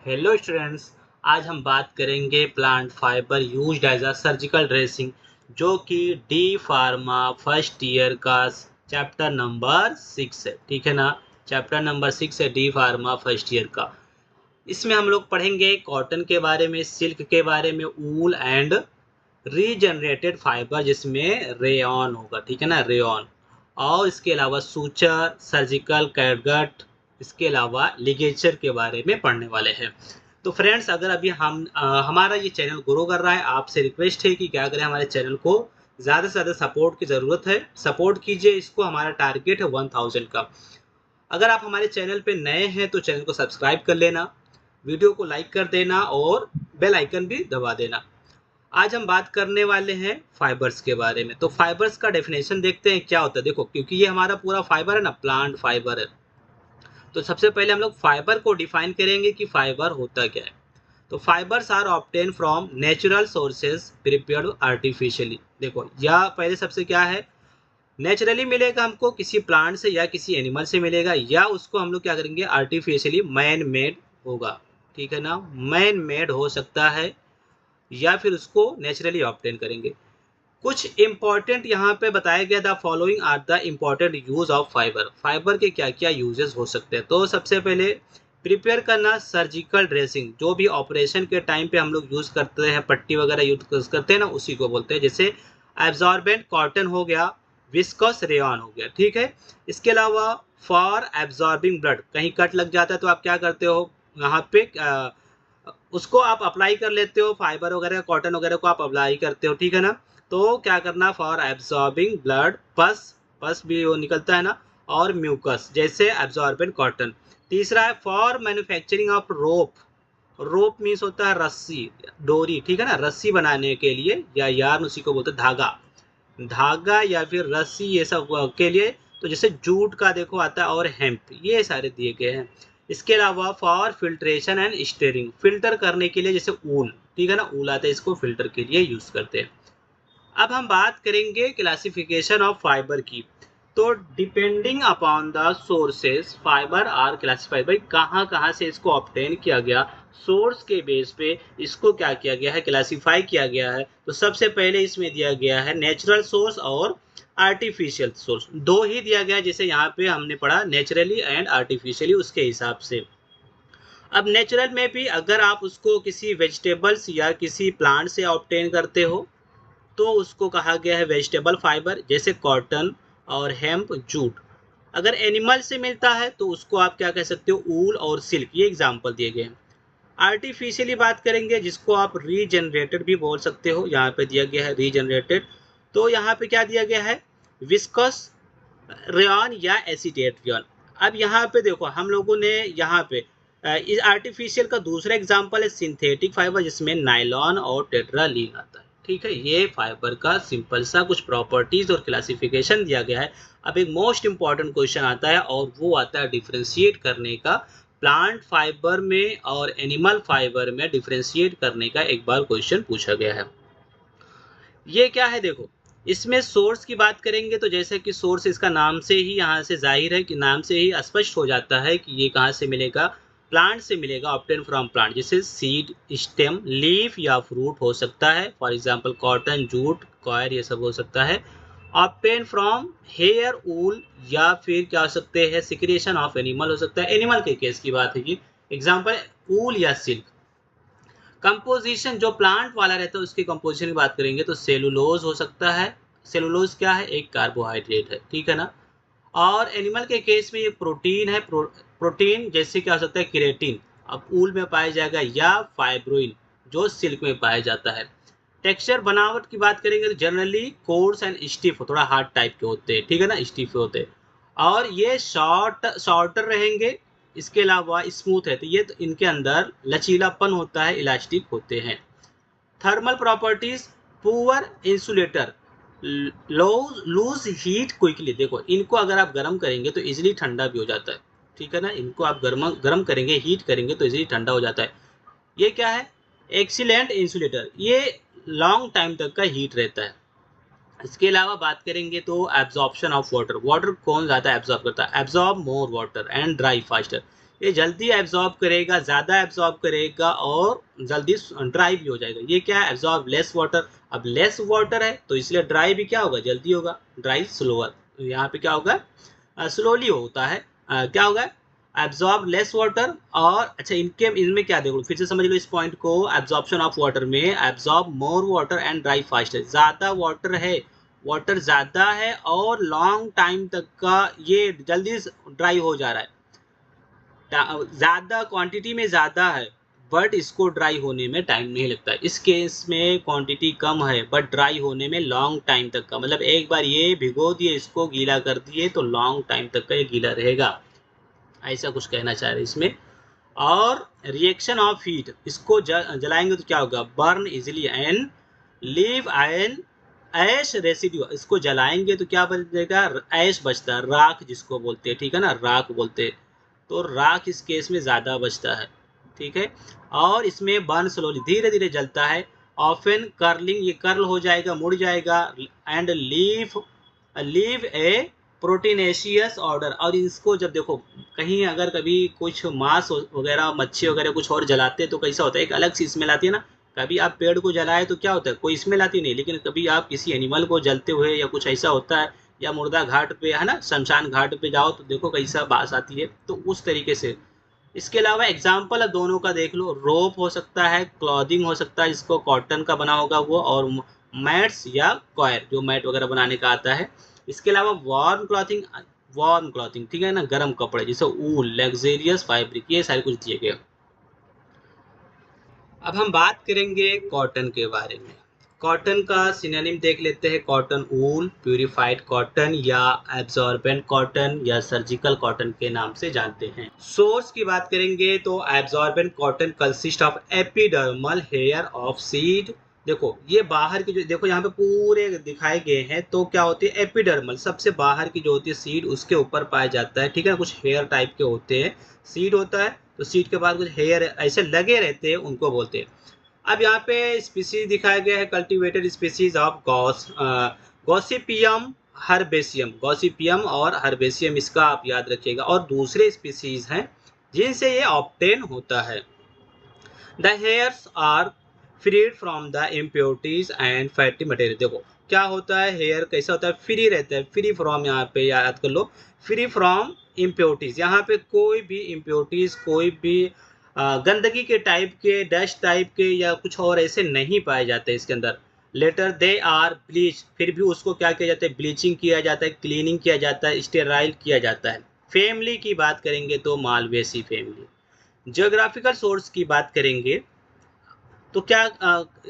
Hello students. आज हम बात करेंगे plant fibre used as a surgical dressing, जो कि डी फार्मा फर्स्ट ईयर का चैप्टर नंबर 6 है। ठीक है ना। चैप्टर नंबर 6 है डी फार्मा फर्स्ट ईयर का। इसमें हम लोग पढ़ेंगे कॉटन के बारे में, सिल्क के बारे में, ऊल एंड रीजनरेटेड फाइबर जिसमें रेयॉन होगा। ठीक है ना, रेयॉन। और इसके अलावा सूचर, सर्जिकल कैटगट, इसके अलावा लिगेचर के बारे में पढ़ने वाले हैं। तो फ्रेंड्स, अगर अभी हमारा ये चैनल ग्रो कर रहा है, आपसे रिक्वेस्ट है कि क्या करें, हमारे चैनल को ज़्यादा से ज़्यादा सपोर्ट की ज़रूरत है। सपोर्ट कीजिए इसको, हमारा टारगेट है 1000 का। अगर आप हमारे चैनल पे नए हैं तो चैनल को सब्सक्राइब कर लेना, वीडियो को लाइक कर देना और बेल आइकन भी दबा देना। आज हम बात करने वाले हैं फाइबर्स के बारे में। तो फाइबर्स का डेफिनेशन देखते हैं क्या होता है। देखो, क्योंकि ये हमारा पूरा फाइबर है ना, प्लांट फाइबर है, तो सबसे पहले हम लोग फाइबर को डिफाइन करेंगे कि फाइबर होता क्या है। तो fibres are obtain from natural sources prepared artificially. देखो, यह पहले सबसे क्या है, नेचुरली मिलेगा हमको, किसी प्लांट से या किसी एनिमल से मिलेगा, या उसको हम लोग क्या करेंगे, आर्टिफिशियली मैन मेड होगा। ठीक है ना, मैन मेड हो सकता है या फिर उसको नेचुरली ऑब्टेन करेंगे। कुछ इंपॉर्टेंट यहाँ पे बताया गया, the following are the important use of fibre. Fibre के क्या क्या यूजेस हो सकते हैं। तो सबसे पहले प्रिपेयर करना सर्जिकल ड्रेसिंग, जो भी ऑपरेशन के टाइम पे हम लोग यूज़ करते हैं, पट्टी वगैरह यूज करते हैं ना, उसी को बोलते हैं। जैसे एब्जॉर्बेंट कॉटन हो गया, विस्कस रेयॉन हो गया। ठीक है। इसके अलावा फॉर एब्जॉर्बिंग ब्लड, कहीं कट लग जाता है तो आप क्या करते हो, यहाँ पे उसको आप अप्लाई कर लेते हो, फाइबर वगैरह कॉटन वगैरह को आप अप्लाई करते हो। ठीक है ना। तो क्या करना, फॉर एब्जॉर्बिंग ब्लड, पस पस भी वो निकलता है ना, और म्यूकस जैसे एब्जॉर्बेंट कॉटन। तीसरा है for manufacturing of rope. Rope means होता है रस्सी, डोरी। ठीक है ना, रस्सी बनाने के लिए, या यार्न उसी को बोलते हैं, धागा। धागा या फिर रस्सी, ये सब के लिए। तो जैसे जूट का देखो आता है, और हेम्प, ये सारे दिए गए हैं। इसके अलावा for filtration and steering, filter करने के लिए, जैसे ऊल। ठीक है ना, ऊल आता है, इसको फिल्टर के लिए यूज करते हैं। अब हम बात करेंगे क्लासिफिकेशन ऑफ फाइबर की। तो depending upon the sources fibre are classified, भाई कहाँ कहाँ से इसको ऑब्टेन किया गया, सोर्स के बेस पे इसको क्या किया गया है, क्लासिफाई किया गया है। तो सबसे पहले इसमें दिया गया है नेचुरल सोर्स और आर्टिफिशियल सोर्स, दो ही दिया गया है। जैसे यहाँ पे हमने पढ़ा नेचुरली एंड आर्टिफिशियली, उसके हिसाब से। अब नेचुरल में भी अगर आप उसको किसी वेजिटेबल्स या किसी प्लांट से ऑब्टेन करते हो तो उसको कहा गया है वेजिटेबल फाइबर, जैसे कॉटन और हेम्प, जूट। अगर एनिमल से मिलता है तो उसको आप क्या कह सकते हो, ऊल और सिल्क, ये एग्जाम्पल दिए गए हैं। आर्टिफिशियली बात करेंगे, जिसको आप रीजनरेटेड भी बोल सकते हो, यहाँ पे दिया गया है रीजनरेटेड। तो यहाँ पे क्या दिया गया है, विस्कस रेयॉन या एसीटेट रेयॉन। अब यहाँ पे देखो, हम लोगों ने यहाँ पे इस आर्टिफिशियल का दूसरा एग्जांपल है सिंथेटिक फाइबर, जिसमें नायलॉन और टेट्रालीन आता है। ठीक है, ये फाइबर का सिंपल सा कुछ प्रॉपर्टीज और क्लासिफिकेशन दिया गया है। अब एक मोस्ट इंपॉर्टेंट क्वेश्चन आता है, और वो आता है डिफ्रेंशिएट करने का। प्लांट फाइबर में और एनिमल फाइबर में डिफ्रेंशिएट करने का एक बार क्वेश्चन पूछा गया है। ये क्या है, देखो, इसमें सोर्स की बात करेंगे तो जैसे कि सोर्स, इसका नाम से ही, यहाँ से जाहिर है कि नाम से ही स्पष्ट हो जाता है कि ये कहाँ से मिलेगा, प्लांट से मिलेगा, ऑब्टेन फ्रॉम प्लांट। जैसे सीड, स्टेम, लीफ या फ्रूट हो सकता है, for example cotton, jute, coir, ये सब हो सकता है। ऑब्टेन फ्रॉम हेयर, ऊल, या फिर क्या हो सकते हैं, सिक्रेशन ऑफ एनिमल हो सकता है। एनिमल के केस की बात है कि एग्जाम्पल ऊल या सिल्क। कंपोजिशन जो प्लांट वाला रहता है उसकी कंपोजिशन की बात करेंगे तो सेलुलोज हो सकता है। सेलुलोज क्या है, एक कार्बोहाइड्रेट है। ठीक है ना। और एनिमल के केस में ये प्रोटीन है। प्रोटीन जैसे क्या हो सकता है, केराटिन, अब ऊल में पाया जाएगा, या फाइब्रोइन जो सिल्क में पाया जाता है। टेक्सचर बनावट की बात करेंगे तो जनरली कोर्स एंड स्टिफ, थोड़ा हार्ड टाइप के होते हैं। ठीक है ना, स्टिफ होते हैं। और ये शॉर्टर रहेंगे। इसके अलावा स्मूथ है, तो ये तो इनके अंदर लचीलापन होता है, इलास्टिक होते हैं। Thermal properties, poor insulator, lose heat quickly. देखो, इनको अगर आप गर्म करेंगे तो इजिली ठंडा भी हो जाता है। ठीक है ना, इनको आप गर्म करेंगे, हीट करेंगे तो इजिली ठंडा हो जाता है। ये क्या है, एक्सीलेंट इंसुलेटर, ये लॉन्ग टाइम तक का हीट रहता है। इसके अलावा बात करेंगे तो एब्जॉर्प्शन ऑफ वाटर, वाटर कौन ज़्यादा एब्जॉर्ब करता है, absorb more water and dry faster. ये जल्दी एब्जॉर्ब करेगा, ज़्यादा एब्जॉर्ब करेगा और जल्दी ड्राई भी हो जाएगा। ये क्या है, एब्जॉर्ब लेस वाटर। अब लेस वाटर है तो इसलिए ड्राई भी क्या होगा, जल्दी होगा, ड्राई स्लोअर। यहाँ पे क्या होगा, स्लोली होता है। क्या होगा, एब्जॉर्ब लेस वाटर। और अच्छा इनमें क्या देखो, फिर से समझ लो इस पॉइंट को। एब्जॉर्प्शन ऑफ वाटर में absorb more water and dry faster. ज़्यादा वाटर है, वाटर ज़्यादा है और लॉन्ग टाइम तक का ये जल्दी ड्राई हो जा रहा है। ज़्यादा क्वांटिटी में ज़्यादा है बट इसको ड्राई होने में टाइम नहीं लगता। इस केस में क्वांटिटी कम है बट ड्राई होने में लॉन्ग टाइम तक का, मतलब एक बार ये भिगो दिए, इसको गीला कर दिए तो लॉन्ग टाइम तक का ये गीला रहेगा, ऐसा कुछ कहना चाह रहे इसमें। और रिएक्शन ऑफ हीट, इसको जलाएंगे तो क्या होगा, burn easily and leave ion ash residue. इसको जलाएंगे तो क्या बचेगा, ऐश बचता है, राख जिसको बोलते हैं, ठीक है ना, राख बोलते हैं। तो राख इस केस में ज़्यादा बचता है, ठीक है। और इसमें बर्न स्लोली, धीरे धीरे जलता है। ऑफन कर्लिंग, ये कर्ल हो जाएगा, मुड़ जाएगा। And leave A proteinaceous order. और इसको जब देखो कहीं अगर कभी कुछ मांस वगैरह, मच्छी वगैरह कुछ और जलाते हैं तो कैसा होता है, एक अलग सी स्मेल आती है ना। कभी आप पेड़ को जलाए तो क्या होता है, कोई स्मेल आती नहीं, लेकिन कभी आप किसी एनिमल को जलते हुए या कुछ ऐसा होता है, या मुर्दा घाट पे है ना, शमशान घाट पे जाओ तो देखो कैसा बास आती है, तो उस तरीके से। इसके अलावा एग्जाम्पल दोनों का देख लो, रोप हो सकता है, क्लॉथिंग हो सकता है जिसको कॉटन का बना होगा वो, और मैट्स या कॉयर जो मैट वगैरह बनाने का आता है। इसके अलावा वार्म क्लॉथिंग, ठीक है ना, गर्म कपड़े जैसे ऊल, लग्जेरियस फैब्रिक, ये सारे कुछ दिए गए। अब हम बात करेंगे कॉटन के बारे में। कॉटन का सिनोनिम देख लेते हैं, कॉटन ऊल, प्यूरिफाइड कॉटन या एब्जॉर्बेंट कॉटन या सर्जिकल कॉटन के नाम से जानते हैं। सोर्स की बात करेंगे तो absorbent cotton consist of epidermal hair of seed. देखो ये बाहर की जो, देखो यहाँ पे पूरे दिखाए गए हैं, तो क्या होती है, एपिडर्मल सबसे बाहर की जो होती है सीड, उसके ऊपर पाया जाता है, ठीक है ना, कुछ हेयर टाइप के होते हैं। सीड होता है तो सीड के बाद कुछ हेयर ऐसे लगे रहते हैं, उनको बोलते हैं। अब यहाँ पे स्पीसीज दिखाया गया है, cultivated species of Gossypium herbaceum. Gossypium और हर्बेसियम इसका आप याद रखिएगा। और दूसरे स्पीसीज हैं जिनसे ये ऑब्टेन होता है। The hairs are freed from the impurities and fatty material. देखो क्या होता है, हेयर कैसा होता है, फ्री रहता है, फ्री फ्रॉम, यहाँ पे याद कर लो, फ्री फ्रॉम इम्प्योरिटीज। यहाँ पे कोई भी इम्प्योरिटीज, कोई भी गंदगी के टाइप के, डस्ट टाइप के या कुछ और ऐसे नहीं पाए जाते इसके अंदर। लेटर दे आर ब्लीच, फिर भी उसको क्या किया जाता है, ब्लीचिंग किया जाता है, क्लीनिंग किया जाता है, स्टेराइल किया जाता है। फैमिली की बात करेंगे तो मालवेसी फैमिली। जियोग्राफिकल सोर्स की बात करेंगे तो क्या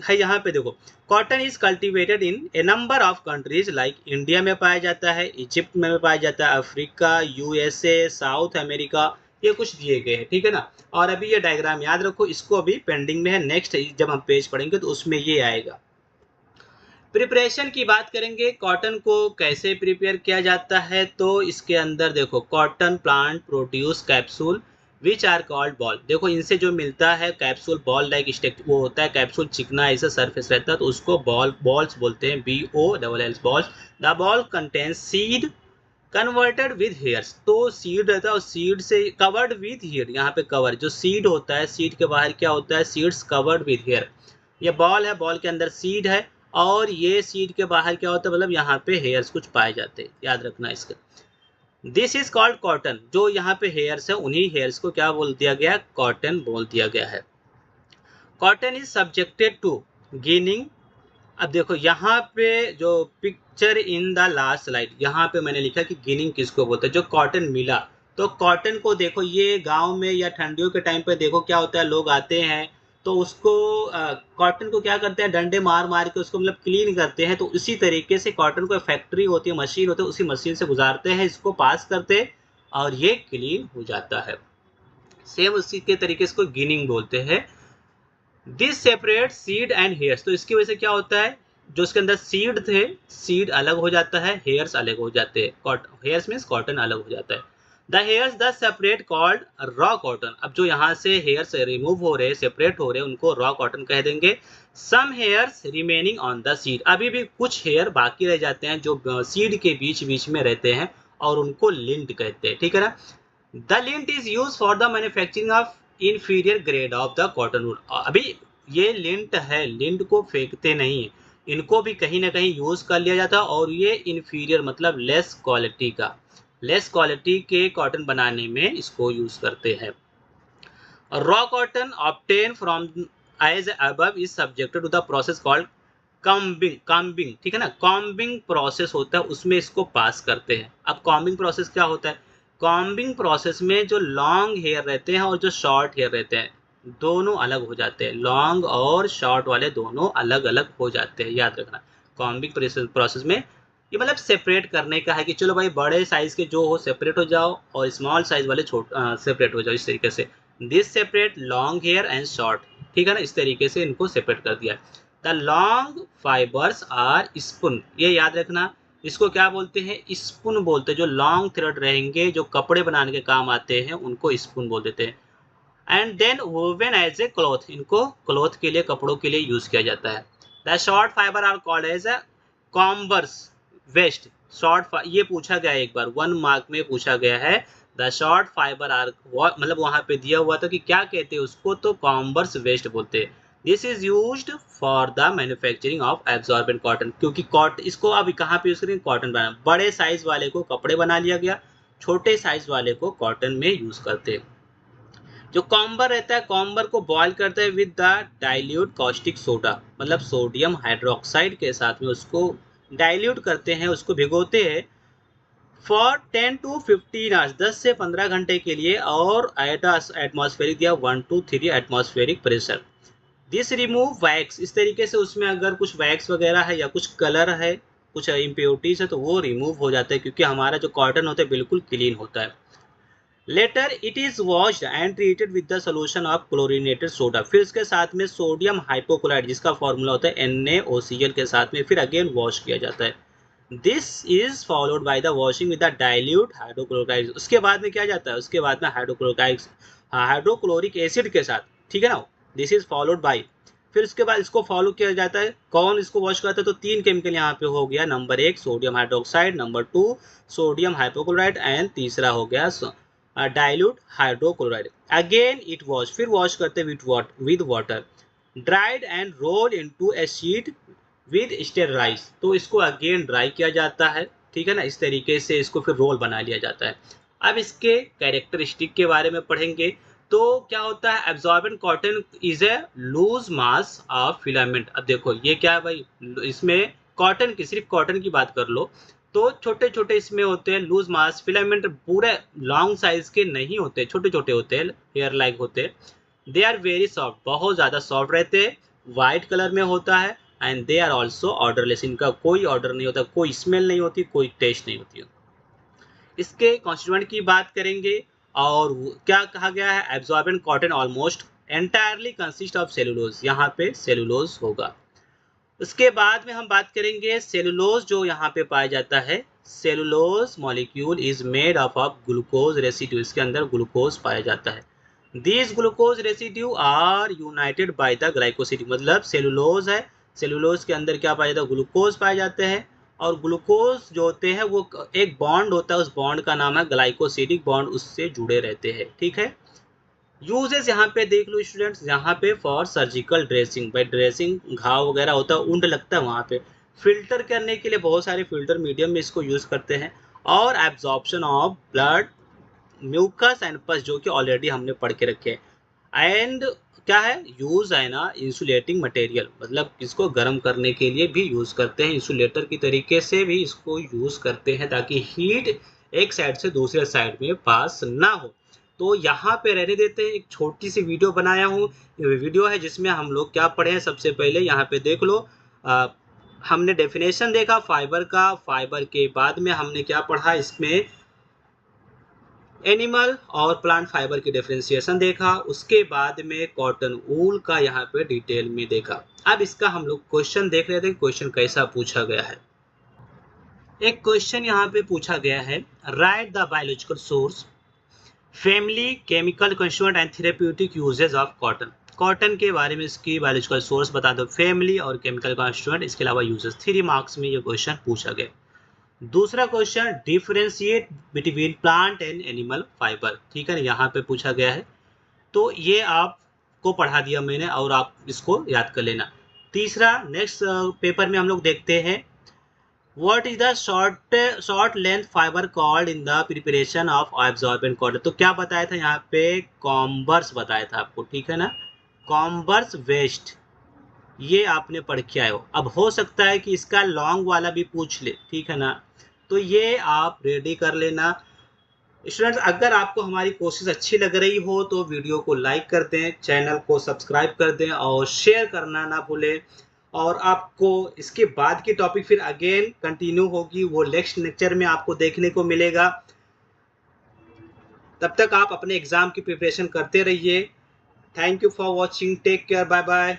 है, यहाँ पे देखो, cotton is cultivated in A number of countries, like India में पाया जाता है, इजिप्ट में पाया जाता है, अफ्रीका, यूएसए, साउथ अमेरिका, ये कुछ दिए गए हैं, ठीक है ना। और अभी ये डायग्राम याद रखो, इसको अभी पेंडिंग में है, नेक्स्ट जब हम पेज पढ़ेंगे तो उसमें ये आएगा। प्रिपरेशन की बात करेंगे, कॉटन को कैसे प्रिपेयर किया जाता है, तो इसके अंदर देखो, cotton plant produce capsule which are called boll. देखो इनसे जो मिलता है कैप्सूल, बॉल लाइक स्टेक वो होता है, कैप्सूल चिकना ऐसा सरफेस रहता है तो उसको बॉल्स बोलते हैं, BOLL balls. The ball contains seed converted with hairs. तो सीड रहता है और सीड से कवर्ड विद हेयर, यहाँ पे कवर जो सीड होता है, सीड के बाहर क्या होता है, सीड्स कवर्ड विद हेयर। ये बॉल है, बॉल के अंदर सीड है, और ये सीड के बाहर क्या होता है, मतलब यहाँ पे हेयर्स कुछ पाए जाते हैं, याद रखना इसका। This is called cotton. जो यहाँ पे हेयर्स है उन्हीं हेयर्स को क्या बोल दिया गया, कॉटन बोल दिया गया है। Cotton is subjected to ginning. अब देखो यहाँ पे जो picture in the last slide, यहाँ पे मैंने लिखा कि गिनिंग किसको बोलते हैं, जो कॉटन मिला। तो कॉटन को देखो, ये गांव में या ठंडियों के टाइम पे देखो क्या होता है, लोग आते हैं तो उसको कॉटन को क्या करते हैं, डंडे मार मार के उसको मतलब क्लीन करते हैं। तो उसी तरीके से कॉटन को फैक्ट्री होती है, मशीन होती है, उसी मशीन से गुजारते हैं, इसको पास करते हैं और ये क्लीन हो जाता है। सेम उसी के तरीके से गिनिंग बोलते हैं। This separate seed and hairs. तो इसकी वजह से क्या होता है, जो उसके अंदर सीड थे, सीड अलग हो जाता है, हेयर्स अलग हो जाते हैं। हेयर्स मीन्स कॉटन अलग हो जाता है। The hairs the separate called raw cotton. अब जो यहाँ से हेयर्स रिमूव हो रहे, सेपरेट हो रहे, उनको रॉ कॉटन कह देंगे। Some hairs remaining on the seed. अभी भी कुछ हेयर बाकी रह जाते हैं जो सीड के बीच बीच में रहते हैं, और उनको लिंट कहते हैं, ठीक है ना। The lint is use for the manufacturing of inferior grade of the cotton wool. अभी ये लिंट है, लिंट को फेंकते नहीं है, इनको भी कहीं ना कहीं यूज कर लिया जाता है, और ये इंफीरियर मतलब लेस क्वालिटी का, लेस क्वालिटी के कॉटन बनाने में इसको यूज करते हैं। Raw cotton obtain from as above is subjected to the process called combing. Combing, ठीक है ना, कॉम्बिंग प्रोसेस होता है, उसमें इसको पास करते हैं। अब कॉम्बिंग प्रोसेस क्या होता है? कॉम्बिंग प्रोसेस में जो लॉन्ग हेयर रहते हैं और जो शॉर्ट हेयर रहते हैं, दोनों अलग हो जाते हैं। लॉन्ग और शॉर्ट वाले दोनों अलग अलग हो जाते हैं, याद रखना। कॉम्बिंग प्रोसेस में ये मतलब सेपरेट करने का है कि चलो भाई बड़े साइज के जो हो सेपरेट हो जाओ, और स्मॉल साइज वाले सेपरेट हो जाओ, इस तरीके से। This separate long hair and short, ठीक है ना, इस तरीके से इनको सेपरेट कर दिया। The long fibres are spun, ये याद रखना, इसको क्या बोलते हैं? स्पून बोलते हैं। जो लॉन्ग थ्रेड रहेंगे, जो कपड़े बनाने के काम आते हैं, उनको स्पून बोल देते हैं। And then woven as a cloth, इनको क्लॉथ के लिए, कपड़ों के लिए यूज किया जाता है। The short fibre are called as a combers waste. ये पूछा गया एक बार, 1 मार्क में पूछा गया है। द शॉर्ट फाइबर आर, मतलब वहां पे दिया हुआ था कि क्या कहते हैं उसको, तो कॉम्बर्स वेस्ट बोलते हैं। This is used for the manufacturing of absorbent cotton, क्योंकि कॉटन, इसको अब कहाँ पे यूज करेंगे? कॉटन बना, बड़े साइज वाले को कपड़े बना लिया गया, छोटे साइज वाले को कॉटन में यूज करते हैं। जो कॉम्बर रहता है, कॉम्बर को बॉयल करते हैं with the dilute caustic soda, मतलब सोडियम हाइड्रोक्साइड के साथ में उसको डाइल्यूट करते हैं, उसको भिगोते हैं फॉर 10 to 15 आवर्स, 10 से 15 घंटे के लिए, और एट एटमॉस्फेरिक दिया 1 to 3 atmospheric pressure. This remove wax, इस तरीके से उसमें अगर कुछ वैक्स वगैरह है या कुछ कलर है, कुछ इम्प्योरिटीज है, तो वो रिमूव हो जाता है, क्योंकि हमारा जो कॉटन होता है बिल्कुल क्लीन होता है। Later it is washed and treated with the solution of chlorinated soda, फिर उसके साथ में सोडियम हाइपोक्लोराइड, जिसका फॉर्मूला होता है NaOCl के साथ में, फिर अगेन वॉश किया जाता है। This is followed by the washing with the dilute hydrochloride, उसके बाद में क्या जाता है? उसके बाद में हाइड्रोक्लोरिक एसिड के साथ, ठीक है ना। दिस इज फॉलोड बाय, फिर उसके बाद इसको फॉलो किया जाता है। कौन इसको वॉश करता है? तो 3 केमिकल यहाँ पे हो गया, number 1 sodium hydroxide, number 2 sodium hypochloride, and तीसरा हो गया dilute hydrochloride. Again it wash, फिर वॉश करते with water, dried and roll into a sheet with sterilise, तो इसको अगेन ड्राई किया जाता है, ठीक है ना, इस तरीके से इसको फिर रोल बना लिया जाता है। अब इसके कैरेक्टरिस्टिक के बारे में पढ़ेंगे। तो क्या होता है? Absorbent cotton is a loose mass of filament. अब देखो ये क्या है भाई, इसमें कॉटन की, सिर्फ कॉटन की बात कर लो तो छोटे छोटे इसमें होते हैं लूज मास फिलामेंट, पूरे लॉन्ग साइज के नहीं होते, छोटे छोटे होते हैं, हेयर लाइक होते हैं। दे आर वेरी सॉफ्ट, बहुत ज़्यादा सॉफ्ट रहते हैं, वाइट कलर में होता है, and they are also orderless, इनका कोई ऑर्डर नहीं होता, कोई स्मेल नहीं होती, कोई टेस्ट नहीं होती। इसके कॉन्स्टिट्यूएंट की बात करेंगे, और क्या कहा गया है? Absorbent cotton almost entirely consist of cellulose, यहाँ पे सेलुलोज होगा। उसके बाद में हम बात करेंगे सेलुलोज, जो यहाँ पे पाया जाता है। Cellulose molecule is made of glucose residue, इसके अंदर ग्लूकोज पाया जाता है। These glucose residue are united by the glycoside, मतलब सेलुलोज है, सेलुलोज के अंदर क्या पाया जाता है? ग्लूकोज पाए जाते हैं, और ग्लूकोज जो होते हैं वो एक बॉन्ड होता है, उस बॉन्ड का नाम है ग्लाइकोसिडिक बॉन्ड, उससे जुड़े रहते हैं, ठीक है। यूजेस यहाँ पे देख लो स्टूडेंट्स, यहाँ पे for surgical dressing, by dressing, घाव वगैरह होता है, ऊंड लगता है वहाँ पे, फिल्टर करने के लिए बहुत सारे फिल्टर मीडियम में इसको यूज करते हैं, और absorption of blood, mucus and pus, जो कि ऑलरेडी हमने पढ़ के रखे हैं। एंड क्या है? यूज है ना इंसुलेटिंग मटेरियल, मतलब इसको गर्म करने के लिए भी यूज करते हैं, इंसुलेटर की तरीके से भी इसको यूज करते हैं, ताकि हीट एक साइड से दूसरे साइड में पास ना हो। तो यहाँ पे रहने देते हैं, एक छोटी सी वीडियो बनाया हूँ, वीडियो है जिसमें हम लोग क्या पढ़े हैं। सबसे पहले यहाँ पे देख लो, हमने डेफिनेशन देखा फाइबर का, फाइबर के बाद में हमने क्या पढ़ा, इसमें एनिमल और प्लांट फाइबर की डिफरेंशिएशन देखा, उसके बाद में कॉटन वूल का यहाँ पे डिटेल में देखा। अब इसका हम लोग क्वेश्चन देख रहे थे, क्वेश्चन कैसा पूछा गया है। एक क्वेश्चन यहाँ पे पूछा गया है, right the biological source, family, chemical constituent and therapeutic uses of cotton. Cotton के बारे में इसकी बायोलॉजिकल सोर्स बता दो, फैमिली और केमिकल कंस्टिट्यूएंट, इसके अलावा यूजेस। 3 मार्क्स में ये क्वेश्चन पूछा गया। दूसरा question, differentiate between plant and animal fibre, ठीक है ना, यहाँ पे पूछा गया है। तो ये आपको पढ़ा दिया मैंने और आप इसको याद कर लेना। तीसरा, नेक्स्ट पेपर में हम लोग देखते हैं, what is the short length fibre called in the preparation of absorbent cotton. तो क्या बताया था यहाँ पे, कॉम्बर्स बताया था आपको, ठीक है ना, कॉम्बर्स वेस्ट, ये आपने पढ़ के आए हो। अब हो सकता है कि इसका लॉन्ग वाला भी पूछ ले, ठीक है ना, तो ये आप रेडी कर लेना। स्टूडेंट्स, अगर आपको हमारी कोशिश अच्छी लग रही हो तो वीडियो को लाइक कर दें, चैनल को सब्सक्राइब कर दें और शेयर करना ना भूलें। और आपको इसके बाद की टॉपिक फिर अगेन कंटिन्यू होगी, वो नेक्स्ट लेक्चर में आपको देखने को मिलेगा। तब तक आप अपने एग्जाम की प्रिपरेशन करते रहिए। Thank you for watching, take care, bye bye.